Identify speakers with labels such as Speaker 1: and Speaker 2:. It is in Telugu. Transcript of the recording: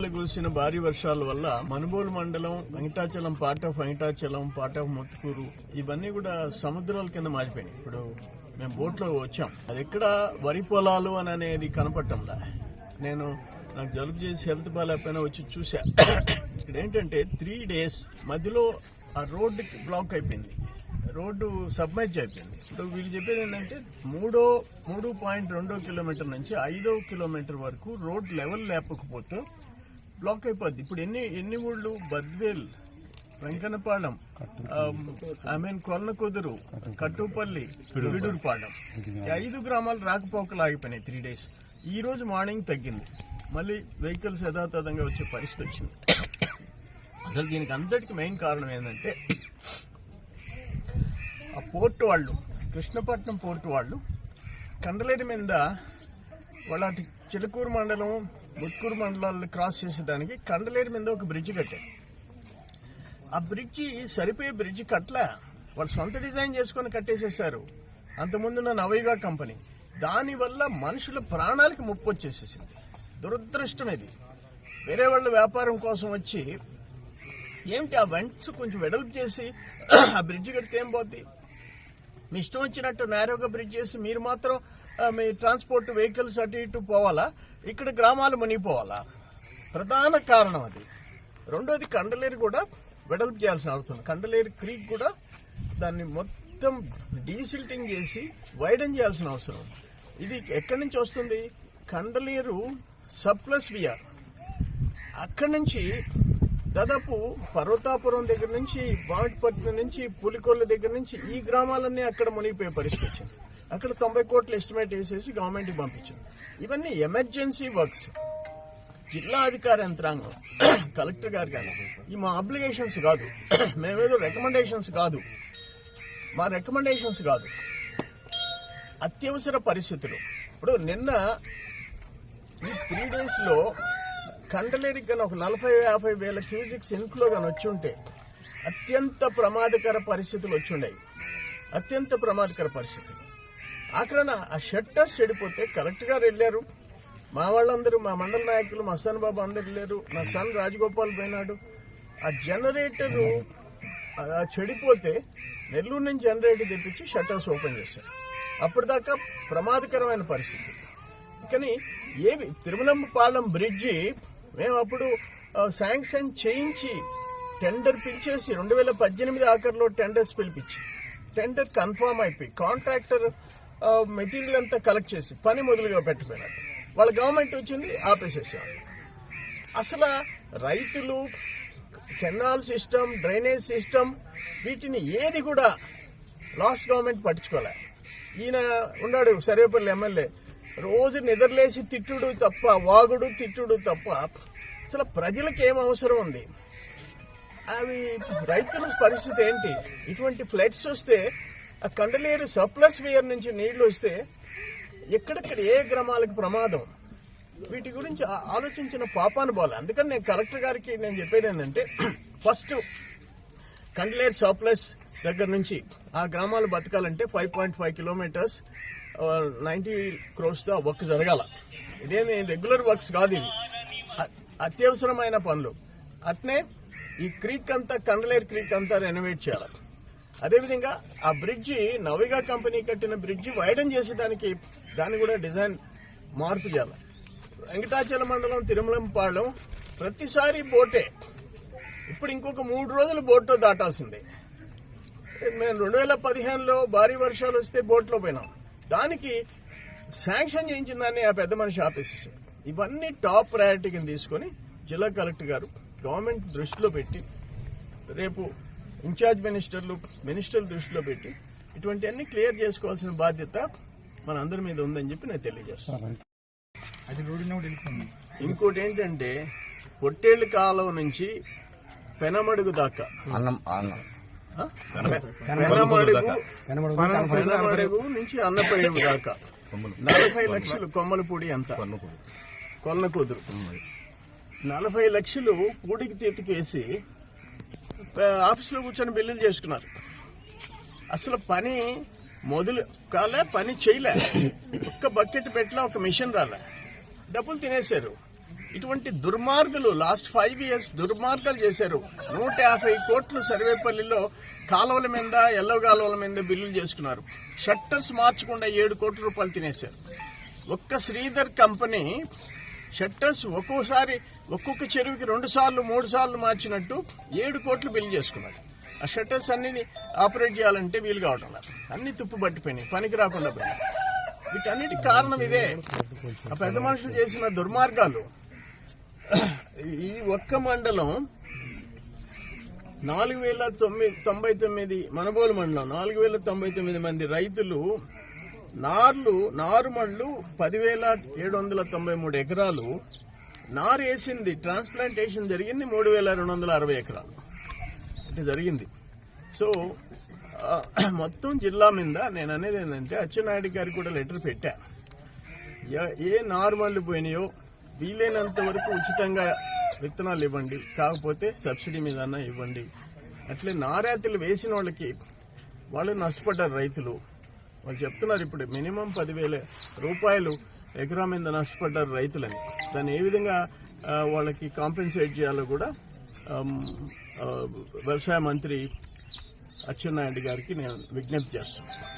Speaker 1: కురిసిన భారీ వర్షాల వల్ల మనుబోలు మండలం, Venkatachalam, part of Venkatachalam, part of Muthukur ఇవన్నీ కూడా సముద్రాల కింద మారిపోయినాయి. ఇప్పుడు మేము బోట్లో వచ్చాం, అది ఎక్కడ వరి పొలాలు అని అనేది కనపడటంలా. నాకు జలుబు చేసి హెల్త్ బాగాలేకపోయినా వచ్చి చూసా. ఇక్కడ ఏంటంటే 3 days మధ్యలో ఆ రోడ్డు బ్లాక్ అయిపోయింది, రోడ్డు సబ్మెర్జ్ అయిపోయింది. ఇప్పుడు వీళ్ళు చెప్పేది ఏంటంటే 3.2 కిలోమీటర్ నుంచి 5 కిలోమీటర్ వరకు రోడ్ లెవెల్ లేకపోతే బ్లాక్ అయిపోద్ది. ఇప్పుడు ఎన్ని ఊళ్ళు? బద్వేల్, వెంకన్నపాలెం, కొల్లకుదురు, కట్టుపల్లి, విడూరుపాలెం, 5 గ్రామాలు రాకపోకలు ఆగిపోయినాయి 3 days. ఈ రోజు మార్నింగ్ తగ్గింది, మళ్ళీ వెహికల్స్ యథాతథంగా వచ్చే పరిస్థితి వచ్చింది. అసలు దీనికి అంతటికి మెయిన్ కారణం ఏంటంటే ఆ పోర్టు వాళ్ళు, కృష్ణపట్నం పోర్టు వాళ్ళు కండలేరు మీద వాళ్ళ చిలుకూరు మండలం, ముత్తుకూరు మండలాలను క్రాస్ చేసేదానికి కండలేరు మీద ఒక బ్రిడ్జి కట్టారు. ఆ బ్రిడ్జి సరిపోయే బ్రిడ్జి కట్టలే, వాళ్ళు సొంత డిజైన్ చేసుకుని కట్టేసేసారు. అంతకుముందున్న నవయుగ కంపెనీ. దానివల్ల మనుషుల ప్రాణాలకి ముప్పు వచ్చేసేసింది. దురదృష్టం ఇది. వేరే వాళ్ళ వ్యాపారం కోసం వచ్చి ఏమిటి ఆ వెంట్స్ కొంచెం వెడల్పు చేసి ఆ బ్రిడ్జి కడితే ఏం పోద్ది? మీ ఇష్టం వచ్చినట్టు నేరోగా బ్రిడ్జ్ చేసి మీరు మాత్రం మీ ట్రాన్స్పోర్ట్ వెహికల్స్ అటు ఇటు పోవాలా, ఇక్కడ గ్రామాలు మునిగిపోవాలా? ప్రధాన కారణం అది. రెండోది, కండలేరు కూడా వెడల్పు చేయాల్సిన అవసరం. కండలేరు క్రీక్ కూడా దాన్ని మొత్తం డీసిల్టింగ్ చేసి వైడన్ చేయాల్సిన అవసరం. ఇది ఎక్కడి నుంచి వస్తుంది? Kandaleru surplus weir. అక్కడి నుంచి దాదాపు పర్వతాపురం దగ్గర నుంచి, బావిపట్నం నుంచి, పులికొల్ల దగ్గర నుంచి ఈ గ్రామాలన్నీ అక్కడ మునిగిపోయే పరిస్థితి వచ్చింది. అక్కడ 90 కోట్లు ఎస్టిమేట్ వేసేసి గవర్నమెంట్కి పంపించింది. ఇవన్నీ ఎమర్జెన్సీ వర్క్స్. జిల్లా అధికార యంత్రాంగం, కలెక్టర్ గారు కానీ ఈ మా అబ్లిగేషన్స్ కాదు, మేమేదో రికమెండేషన్స్ కాదు, మా రికమెండేషన్స్ కాదు, అత్యవసర పరిస్థితులు. ఇప్పుడు నిన్న ఈ 3 days కండలేరికి కానీ ఒక 40-50 వేల క్యూజిక్స్ ఇన్ఫ్లో కానీ వచ్చి ఉంటే అత్యంత ప్రమాదకర పరిస్థితులు వచ్చి ఉన్నాయి. అత్యంత ప్రమాదకర పరిస్థితులు. అక్కడ ఆ షట్టర్స్ చెడిపోతే కలెక్టర్ గారు వెళ్ళారు, మా వాళ్ళందరూ, మా మండల నాయకులు, మా సన్ బాబు అందరు వెళ్ళారు, నా సన్ రాజగోపాల్ పోయినాడు. ఆ జనరేటరు చెడిపోతే నెల్లూరు నుంచి జనరేటర్ తెప్పించి షట్టర్స్ ఓపెన్ చేశారు. అప్పటిదాకా ప్రమాదకరమైన పరిస్థితి. కానీ ఏవి తిరుమలంపాలెం బ్రిడ్జి మేము అప్పుడు శాంక్షన్ చేయించి టెండర్ పిలిచేసి 2018 ఆఖరిలో టెండర్స్ పిలిపించి టెండర్ కన్ఫర్మ్ అయిపోయి కాంట్రాక్టర్ మెటీరియల్ అంతా కలెక్ట్ చేసి పని మొదలుగా పెట్టిపోయినారు. వాళ్ళ గవర్నమెంట్ వచ్చింది, ఆపేసేసారు. అసలు రైతులు, కెనాల్ సిస్టమ్, డ్రైనేజ్ సిస్టమ్, వీటిని ఏది కూడా లాస్ట్ గవర్నమెంట్ పట్టించుకోలే. ఈయన ఉన్నాడు సర్వేపల్లి ఎమ్మెల్యే, రోజు నిద్రలేసి తిట్టుడు తప్ప, వాగుడు తిట్టుడు తప్ప అసలు ప్రజలకు ఏం అవసరం ఉంది? అవి రైతుల పరిస్థితి ఏంటి? ఇటువంటి ఫ్లడ్స్ వస్తే ఆ కండలేరు సర్ప్లస్ వేయర్ నుంచి నీళ్లు వస్తే ఎక్కడెక్కడ ఏ గ్రామాలకు ప్రమాదం? వీటి గురించి ఆలోచించిన పాపాను పోలే. అందుకని నేను కలెక్టర్ గారికి నేను చెప్పేది ఏంటంటే, ఫస్ట్ కండలేరు సర్ప్లస్ దగ్గర నుంచి ఆ గ్రామాలు బతకాలంటే 5.5 kilometers 90 crores తో వర్క్ జరగాల. ఇదేమి రెగ్యులర్ వర్క్స్ కాదు, ఇది అత్యవసరమైన పనులు. అట్నే ఈ క్రీక్ అంతా, కండలేరు క్రీక్ అంతా రెనోవేట్ చేయాలి. అదేవిధంగా ఆ బ్రిడ్జి, నవయుగ కంపెనీ కట్టిన బ్రిడ్జి వైడన్ చేసేదానికి దాన్ని కూడా డిజైన్ మార్పు చేయాలి. వెంకటాచలం మండలం, తిరుమలంపాలెం ప్రతిసారి బోటే. ఇప్పుడు ఇంకొక 3 రోజులు బోట్లో దాటాల్సిందే. మేము 2015లో భారీ వర్షాలు వస్తే బోట్లో పోయినాం. దానికి శాంక్షన్ చేయించిన దాన్ని ఆ పెద్ద మనిషి ఆపేసేసారు. ఇవన్నీ టాప్ ప్రయారిటీ కింద తీసుకొని జిల్లా కలెక్టర్ గారు గవర్నమెంట్ దృష్టిలో పెట్టి, రేపు ఇన్ఛార్జ్ మినిస్టర్ల దృష్టిలో పెట్టి ఇటువంటివన్నీ క్లియర్ చేసుకోవాల్సిన బాధ్యత మన అందరి మీద ఉందని చెప్పి నేను తెలియజేస్తాను. ఇంకోటి ఏంటంటే, పొట్టేళ్ల కాలం నుంచి పెనమడుగు దాకా, పెనమడుగు నుంచి అన్నపయ్యడు దాకా 40 లక్షలు కొమ్మలపూడి అంతా, కొల్లకుదురు 40 లక్షలు పూడికి తీతికేసి ఆఫీసులో కూర్చొని బిల్లులు చేసుకున్నారు. అసలు పని మొదలు కాలే, పని చేయలే, ఒక్క బకెట్ పెట్టలే, ఒక మిషన్ రాలే, డబ్బులు తినేశారు. ఇటువంటి దుర్మార్గులు లాస్ట్ 5 years దుర్మార్గాలు చేశారు. 150 కోట్లు సర్వేపల్లిలో కాలువల మీద, ఎల్లో కాలువల మీద బిల్లులు చేసుకున్నారు. షట్టర్స్ మార్చకుండా 7 కోట్ల రూపాయలు తినేశారు. ఒక్క శ్రీధర్ కంపెనీ షట్టర్స్ ఒక్కోసారి ఒక్కొక్క చెరువుకి 2 సార్లు 3 సార్లు మార్చినట్టు 7 కోట్లు బిల్లు చేసుకున్నారు. ఆ షట్టర్స్ అన్ని ఆపరేట్ చేయాలంటే వీలు కావడం లేదు. అన్ని తుప్పు పట్టిపోయినాయి, పనికి రాకుండా పోయినాయి. వీటన్నిటికి కారణం ఇదే, ఆ పెద్ద మనుషులు చేసిన దుర్మార్గాలు. ఈ ఒక్క మండలం 4099 మనబోలు మండలం 4099 మంది రైతులు నారుమళ్లు 10,793 ఎకరాలు నారు వేసింది. ట్రాన్స్ప్లాంటేషన్ జరిగింది 3,260 ఎకరాలు అంటే జరిగింది. సో మొత్తం జిల్లా మీద నేను అనేది ఏంటంటే అచ్చెన్నాయుడు గారికి కూడా లెటర్ పెట్టా. ఏ నార్మల్ పోయినాయో వీలైనంత వరకు ఉచితంగా విత్తనాలు ఇవ్వండి, కాకపోతే సబ్సిడీ మీద ఇవ్వండి. అట్లే నారాతులు వేసిన వాళ్ళకి వాళ్ళు నష్టపడ్డారు రైతులు. వాళ్ళు చెప్తున్నారు ఇప్పుడు మినిమం 10,000 రూపాయలు ఎకరా మీద నష్టపడ్డారు రైతులని. దాన్ని ఏ విధంగా వాళ్ళకి కాంపెన్సేట్ చేయాలో కూడా వ్యవసాయ మంత్రి అచ్చెన్నాయుడు గారికి నేను విజ్ఞప్తి చేస్తున్నాను.